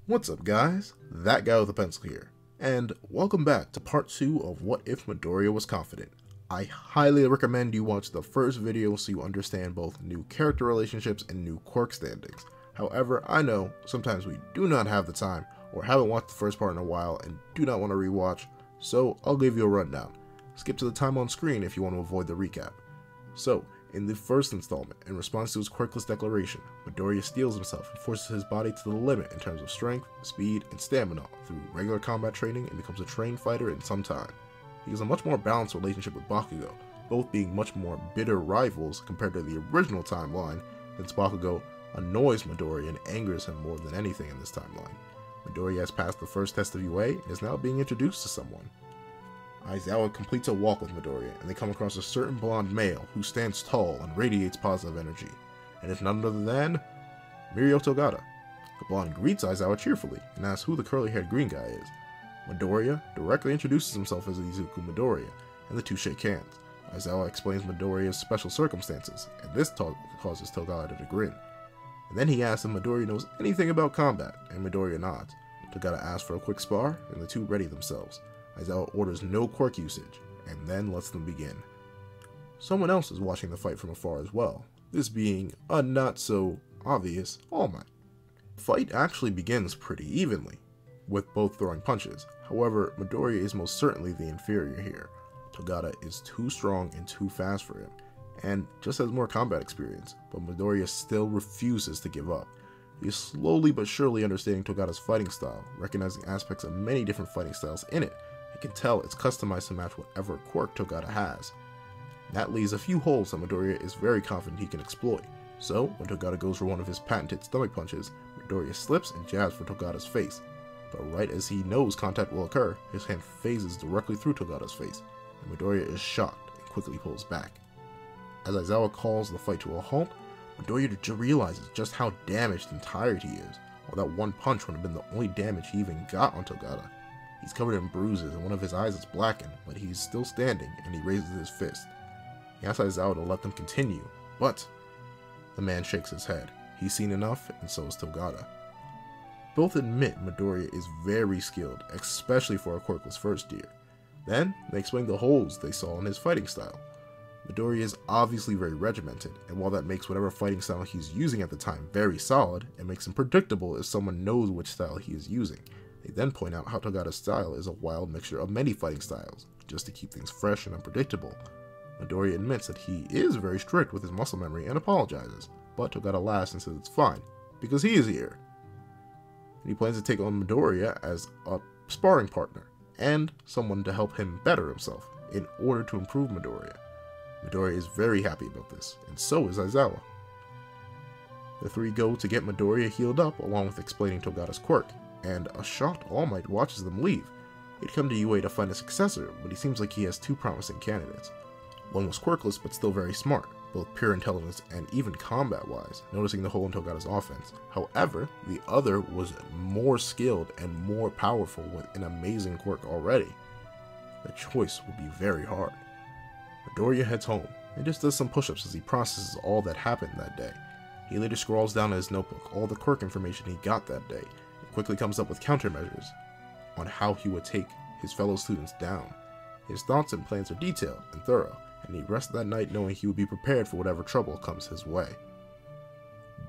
What's up guys, that guy with the pencil here, and welcome back to part 2 of What If Midoriya Was Confident. I highly recommend you watch the first video so you understand both new character relationships and new quirk standings. However, I know sometimes we do not have the time or haven't watched the first part in a while and do not want to rewatch, so I'll give you a rundown. Skip to the time on screen if you want to avoid the recap. So, in the first installment, in response to his quirkless declaration, Midoriya steels himself and forces his body to the limit in terms of strength, speed, and stamina through regular combat training and becomes a trained fighter in some time. He has a much more balanced relationship with Bakugo, both being much more bitter rivals compared to the original timeline, since Bakugo annoys Midoriya and angers him more than anything in this timeline. Midoriya has passed the first test of UA and is now being introduced to someone. Aizawa completes a walk with Midoriya, and they come across a certain blonde male who stands tall and radiates positive energy, and it's none other than Mirio Togata. The blonde greets Aizawa cheerfully and asks who the curly-haired green guy is. Midoriya directly introduces himself as Izuku Midoriya, and the two shake hands. Aizawa explains Midoriya's special circumstances, and this causes Togata to grin. And then he asks if Midoriya knows anything about combat, and Midoriya nods. Togata asks for a quick spar, and the two ready themselves. Aizawa orders no quirk usage, and then lets them begin. Someone else is watching the fight from afar as well, this being a not-so-obvious All Might. The fight actually begins pretty evenly, with both throwing punches. However, Midoriya is most certainly the inferior here. Togata is too strong and too fast for him, and just has more combat experience, but Midoriya still refuses to give up. He is slowly but surely understanding Togata's fighting style, recognizing aspects of many different fighting styles in it. You can tell it's customized to match whatever quirk Togata has. That leaves a few holes that Midoriya is very confident he can exploit. So, when Togata goes for one of his patented stomach punches, Midoriya slips and jabs for Togata's face. But right as he knows contact will occur, his hand phases directly through Togata's face, and Midoriya is shocked and quickly pulls back. As Aizawa calls the fight to a halt, Midoriya realizes just how damaged and tired he is, while that one punch would have been the only damage he even got on Togata. He's covered in bruises and one of his eyes is blackened, but he's still standing and he raises his fist. He asks Aizawa to let them continue, but the man shakes his head. He's seen enough, and so is Togata. Both admit Midoriya is very skilled, especially for a quirkless first year. Then, they explain the holes they saw in his fighting style. Midoriya is obviously very regimented, and while that makes whatever fighting style he's using at the time very solid, it makes him predictable if someone knows which style he is using. They then point out how Togata's style is a wild mixture of many fighting styles, just to keep things fresh and unpredictable. Midoriya admits that he is very strict with his muscle memory and apologizes, but Togata laughs and says it's fine, because he is here. And he plans to take on Midoriya as a sparring partner, and someone to help him better himself, in order to improve Midoriya. Midoriya is very happy about this, and so is Aizawa. The three go to get Midoriya healed up along with explaining Togata's quirk, and a shocked All Might watches them leave. He'd come to UA to find a successor, but he seems like he has two promising candidates. One was quirkless but still very smart, both pure intelligence and even combat-wise, noticing the hole in Togata's offense. However, the other was more skilled and more powerful with an amazing quirk already. The choice will be very hard. Midoriya heads home and just does some push-ups as he processes all that happened that day. He later scrawls down in his notebook all the quirk information he got that day, quickly comes up with countermeasures on how he would take his fellow students down. His thoughts and plans are detailed and thorough, and he rests that night knowing he will be prepared for whatever trouble comes his way.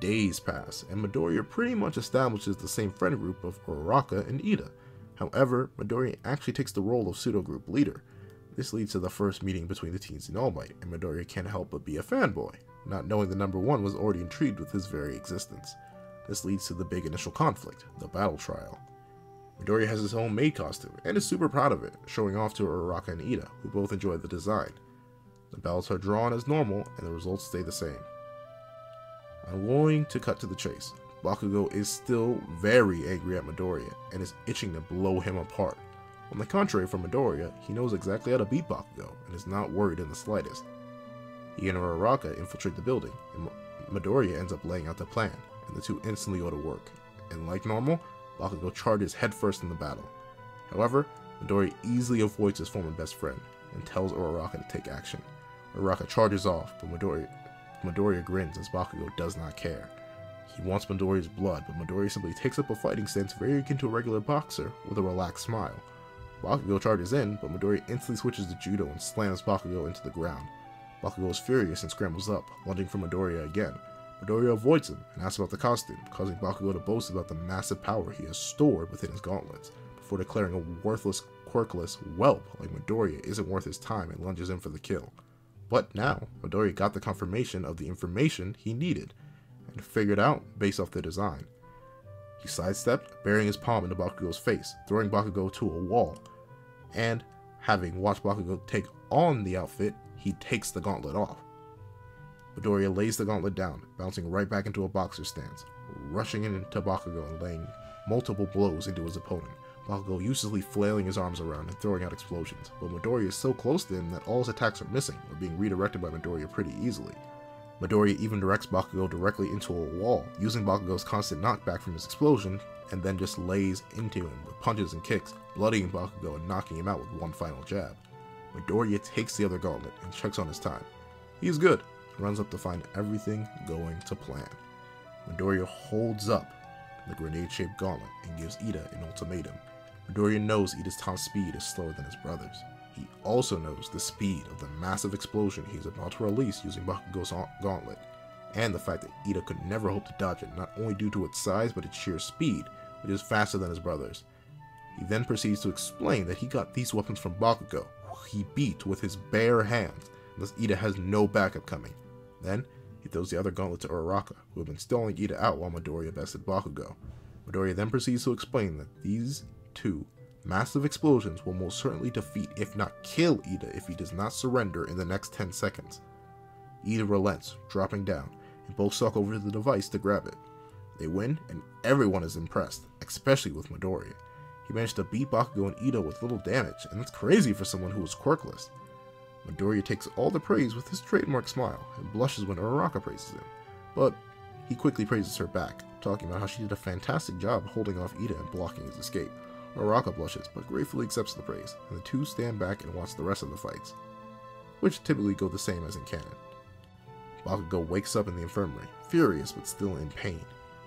Days pass, and Midoriya pretty much establishes the same friend group of Uraraka and Ida. However, Midoriya actually takes the role of pseudo-group leader. This leads to the first meeting between the teens and All Might, and Midoriya can't help but be a fanboy, not knowing the number one was already intrigued with his very existence. This leads to the big initial conflict, the battle trial. Midoriya has his own maid costume, and is super proud of it, showing off to Uraraka and Ida, who both enjoy the design. The battles are drawn as normal, and the results stay the same. I'm going to cut to the chase. Bakugo is still very angry at Midoriya, and is itching to blow him apart. On the contrary from Midoriya, he knows exactly how to beat Bakugo, and is not worried in the slightest. He and Uraraka infiltrate the building, and Midoriya ends up laying out the plan, and the two instantly go to work, and like normal, Bakugo charges headfirst in the battle. However, Midoriya easily avoids his former best friend, and tells Uraraka to take action. Uraraka charges off, but Midoriya grins as Bakugo does not care. He wants Midoriya's blood, but Midoriya simply takes up a fighting stance very akin to a regular boxer with a relaxed smile. Bakugo charges in, but Midoriya instantly switches to judo and slams Bakugo into the ground. Bakugo is furious and scrambles up, lunging for Midoriya again. Midoriya avoids him and asks about the costume, causing Bakugo to boast about the massive power he has stored within his gauntlets, before declaring a worthless, quirkless whelp like Midoriya isn't worth his time and lunges in for the kill. But now, Midoriya got the confirmation of the information he needed, and figured out based off the design. He sidestepped, burying his palm into Bakugo's face, throwing Bakugo to a wall, and having watched Bakugo take on the outfit, he takes the gauntlet off. Midoriya lays the gauntlet down, bouncing right back into a boxer stance, rushing into Bakugo and laying multiple blows into his opponent. Bakugo uselessly flailing his arms around and throwing out explosions, but Midoriya is so close to him that all his attacks are missing or being redirected by Midoriya pretty easily. Midoriya even directs Bakugo directly into a wall, using Bakugo's constant knockback from his explosion, and then just lays into him with punches and kicks, bloodying Bakugo and knocking him out with one final jab. Midoriya takes the other gauntlet and checks on his time. He's good, and runs up to find everything going to plan. Midoriya holds up the grenade-shaped gauntlet and gives Ida an ultimatum. Midoriya knows Ida's top speed is slower than his brother's. He also knows the speed of the massive explosion he is about to release using Bakugo's gauntlet, and the fact that Ida could never hope to dodge it, not only due to its size but its sheer speed, which is faster than his brother's. He then proceeds to explain that he got these weapons from Bakugo, who he beat with his bare hands, and thus Ida has no backup coming. Then, he throws the other gauntlet to Uraraka, who had been stalling Ida out while Midoriya bested Bakugo. Midoriya then proceeds to explain that these two massive explosions will most certainly defeat, if not kill, Ida if he does not surrender in the next 10 seconds. Ida relents, dropping down, and both stalk over to the device to grab it. They win, and everyone is impressed, especially with Midoriya. He managed to beat Bakugo and Ida with little damage, and that's crazy for someone who was quirkless. Midoriya takes all the praise with his trademark smile, and blushes when Uraraka praises him, but he quickly praises her back, talking about how she did a fantastic job holding off Ida and blocking his escape. Uraraka blushes, but gratefully accepts the praise, and the two stand back and watch the rest of the fights, which typically go the same as in canon. Bakugo wakes up in the infirmary, furious but still in pain.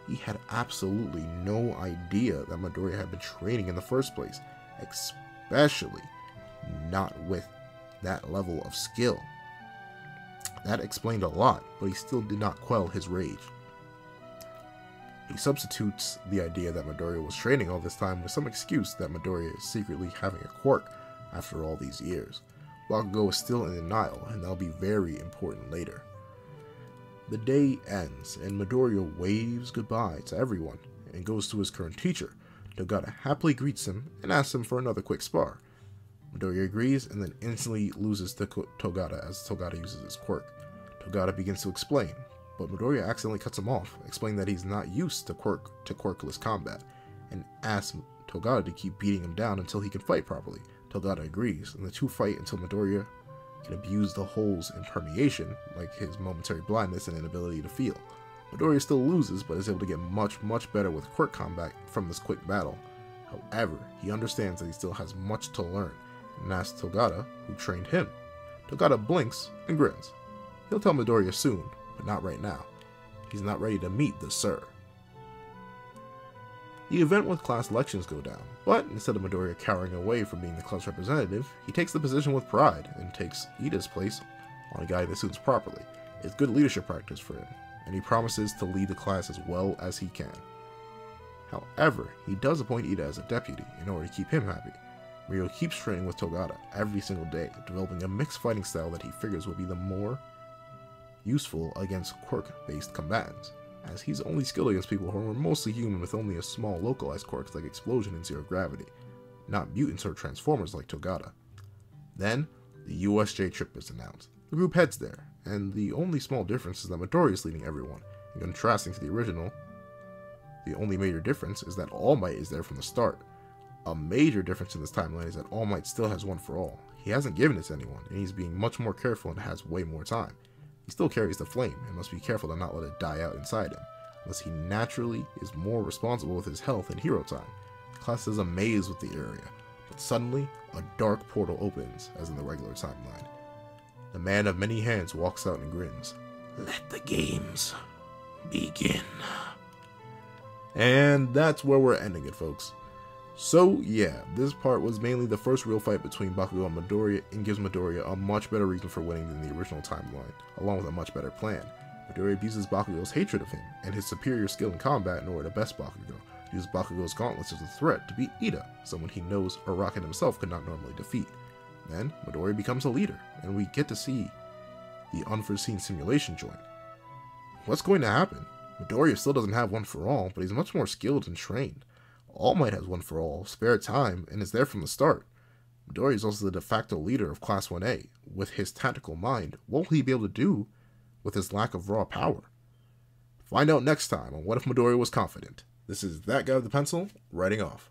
He had absolutely no idea that Midoriya had been training in the first place, especially not with that level of skill. That explained a lot, but he still did not quell his rage. He substitutes the idea that Midoriya was training all this time with some excuse that Midoriya is secretly having a quirk after all these years. Bakugo is still in denial, and that'll be very important later. The day ends, and Midoriya waves goodbye to everyone and goes to his current teacher. Togata happily greets him and asks him for another quick spar. Midoriya agrees and then instantly loses to Togata as Togata uses his quirk. Togata begins to explain, but Midoriya accidentally cuts him off, explaining that he's not used to quirkless combat, and asks Togata to keep beating him down until he can fight properly. Togata agrees, and the two fight until Midoriya can abuse the hole's impermeation, like his momentary blindness and inability to feel. Midoriya still loses, but is able to get much better with quirk combat from this quick battle. However, he understands that he still has much to learn, and asks Togata, who trained him. Togata blinks and grins. He'll tell Midoriya soon, but not right now. He's not ready to meet the Sir. The event with class elections go down, but instead of Midoriya cowering away from being the class representative, he takes the position with pride and takes Ida's place on guiding the students properly. It's good leadership practice for him, and he promises to lead the class as well as he can. However, he does appoint Ida as a deputy in order to keep him happy. Ryo keeps training with Togata every single day, developing a mixed fighting style that he figures will be the more useful against quirk-based combatants, as he's only skilled against people who are mostly human with only a small localized quirks like explosion and zero gravity, not mutants or transformers like Togata. Then, the USJ trip is announced. The group heads there, and the only small difference is that Midoriya is leading everyone. In contrasting to the original, the only major difference is that All Might is there from the start. A major difference in this timeline is that All Might still has One for All. He hasn't given it to anyone, and he's being much more careful and has way more time. He still carries the flame, and must be careful to not let it die out inside him, unless he naturally is more responsible with his health and hero time. The class is amazed with the area, but suddenly, a dark portal opens, as in the regular timeline. The man of many hands walks out and grins. "Let the games begin." And that's where we're ending it, folks. So yeah, this part was mainly the first real fight between Bakugo and Midoriya, and gives Midoriya a much better reason for winning than the original timeline, along with a much better plan. Midoriya abuses Bakugo's hatred of him, and his superior skill in combat in order to best Bakugo, uses Bakugo's gauntlets as a threat to beat Ida, someone he knows Araken himself could not normally defeat. Then, Midoriya becomes a leader, and we get to see the unforeseen simulation joint. What's going to happen? Midoriya still doesn't have one for all, but he's much more skilled and trained. All Might has one for all, spare time, and is there from the start. Midoriya is also the de facto leader of Class 1A. With his tactical mind, what will he be able to do with his lack of raw power? Find out next time on What If Midoriya Was Confident. This is that guy with the pencil, writing off.